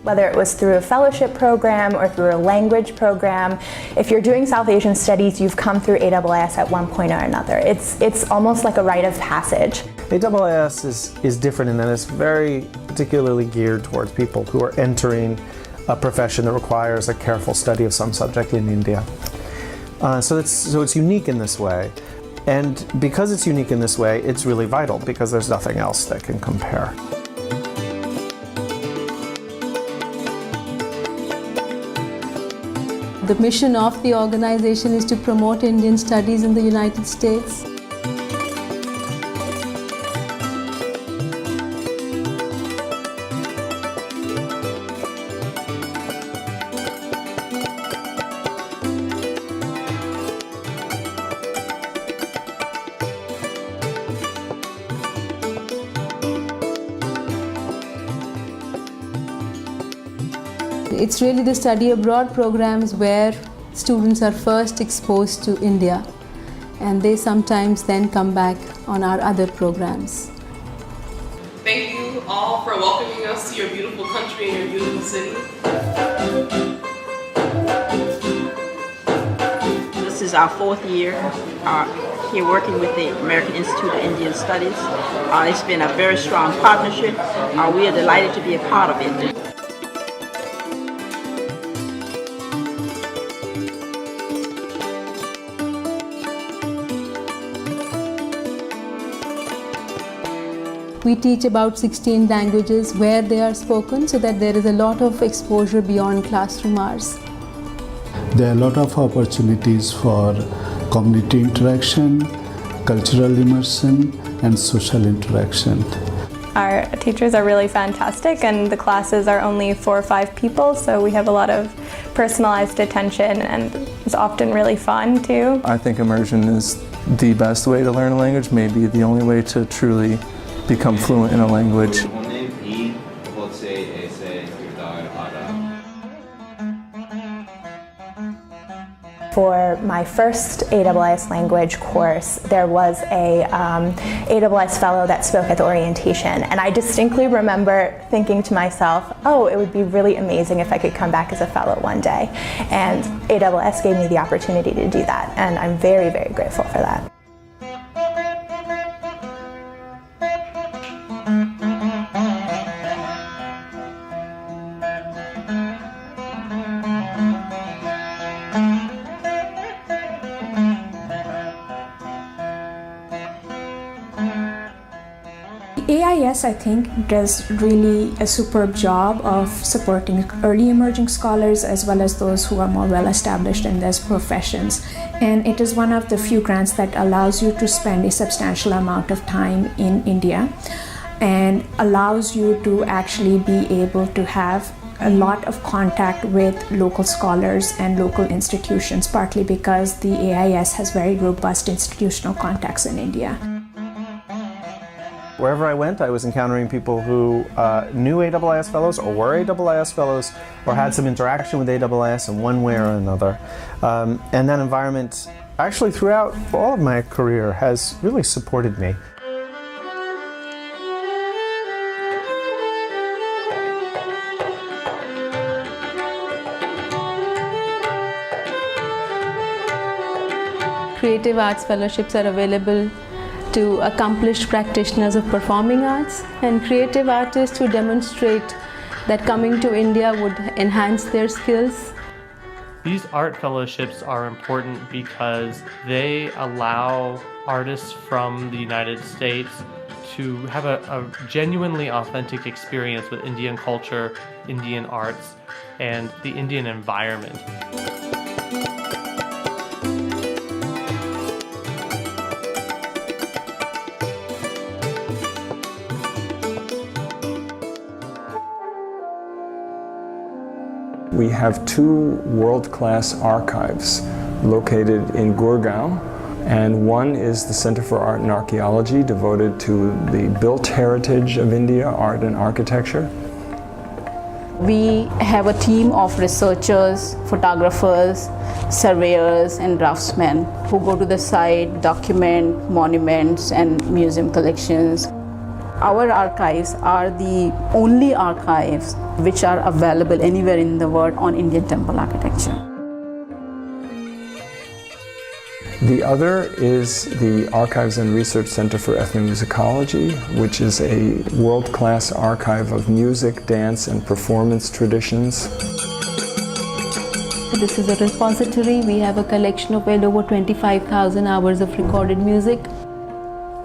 whether it was through a fellowship program or through a language program. If you're doing South Asian studies, you've come through AIIS at one point or another. It's almost like a rite of passage. AIIS is different in that it's very particularly geared towards people who are entering a profession that requires a careful study of some subject in India. So it's unique in this way. And because it's unique in this way, it's really vital because there's nothing else that can compare. The mission of the organization is to promote Indian studies in the United States. It's really the study abroad programs where students are first exposed to India, and they sometimes then come back on our other programs. Thank you all for welcoming us to your beautiful country and your beautiful city. This is our 4th year here working with the American Institute of Indian Studies. It's been a very strong partnership. We are delighted to be a part of it. We teach about 16 languages where they are spoken, so that there is a lot of exposure beyond classroom hours. There are a lot of opportunities for community interaction, cultural immersion, and social interaction. Our teachers are really fantastic, and the classes are only 4 or 5 people, so we have a lot of personalized attention, and it's often really fun too. I think immersion is the best way to learn a language, maybe the only way to truly become fluent in a language. For my first AIIS language course, there was a AIIS fellow that spoke at the orientation, and I distinctly remember thinking to myself, oh, it would be really amazing if I could come back as a fellow one day. And AIIS gave me the opportunity to do that, and I'm very, very grateful for that. AIIS, I think, does really a superb job of supporting early emerging scholars as well as those who are more well established in their professions. And it is one of the few grants that allows you to spend a substantial amount of time in India and allows you to actually be able to have a lot of contact with local scholars and local institutions, partly because the AIIS has very robust institutional contacts in India. Wherever I went, I was encountering people who knew AIIS fellows or were AIIS fellows or had some interaction with AIIS in one way or another. And that environment, actually throughout all of my career, has really supported me. Creative arts fellowships are available to accomplished practitioners of performing arts and creative artists who demonstrate that coming to India would enhance their skills. These art fellowships are important because they allow artists from the United States to have a genuinely authentic experience with Indian culture, Indian arts, and the Indian environment. We have 2 world-class archives located in Gurgaon, and one is the Center for Art and Archaeology, devoted to the built heritage of India, art and architecture. We have a team of researchers, photographers, surveyors and draftsmen who go to the site, document monuments and museum collections. Our archives are the only archives which are available anywhere in the world on Indian temple architecture. The other is the Archives and Research Center for Ethnomusicology, which is a world-class archive of music, dance, and performance traditions. This is a repository. We have a collection of well over 25,000 hours of recorded music.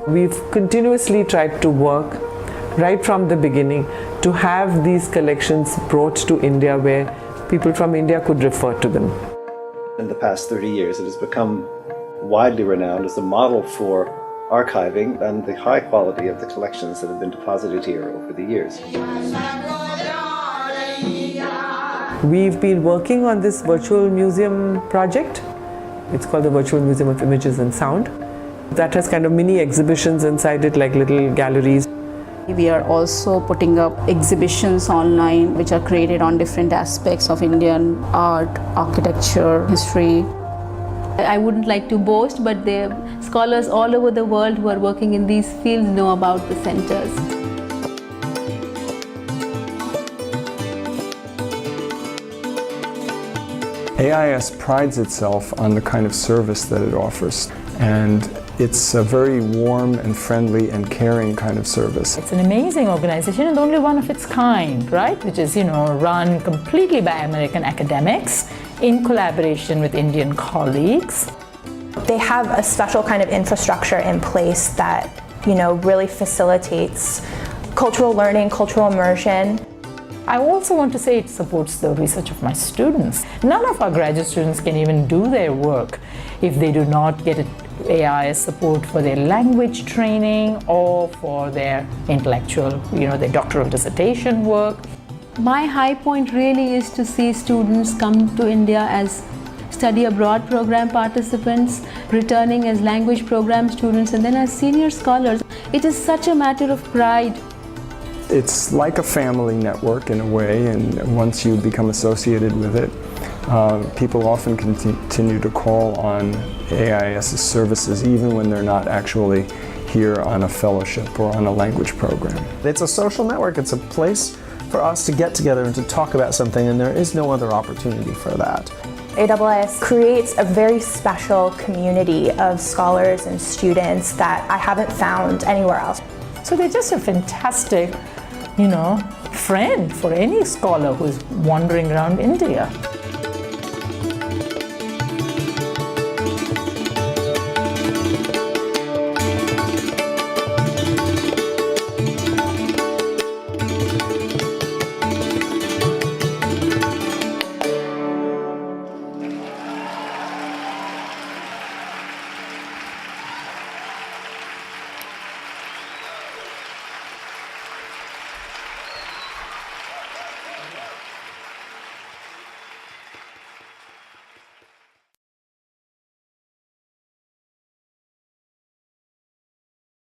We've continuously tried to work right from the beginning to have these collections brought to India where people from India could refer to them. In the past 30 years, it has become widely renowned as a model for archiving and the high quality of the collections that have been deposited here over the years. We've been working on this virtual museum project. It's called the Virtual Museum of Images and Sound. That has kind of mini exhibitions inside it, like little galleries. We are also putting up exhibitions online which are created on different aspects of Indian art, architecture, history. I wouldn't like to boast, but there are scholars all over the world who are working in these fields know about the centers. AIIS prides itself on the kind of service that it offers, and it's a very warm and friendly and caring kind of service. It's an amazing organization and the only one of its kind, right? Which is, run completely by American academics in collaboration with Indian colleagues. They have a special kind of infrastructure in place that, really facilitates cultural learning, cultural immersion. I also want to say it supports the research of my students. None of our graduate students can even do their work if they do not get AIIS support for their language training or for their intellectual, their doctoral dissertation work. My high point really is to see students come to India as study abroad program participants, returning as language program students, and then as senior scholars. It is such a matter of pride. It's like a family network in a way, and once you become associated with it, people often continue to call on AIIS's services even when they're not actually here on a fellowship or on a language program. It's a social network. It's a place for us to get together and to talk about something, and there is no other opportunity for that. AIIS creates a very special community of scholars and students that I haven't found anywhere else. So they're just a fantastic, friend for any scholar who's wandering around India.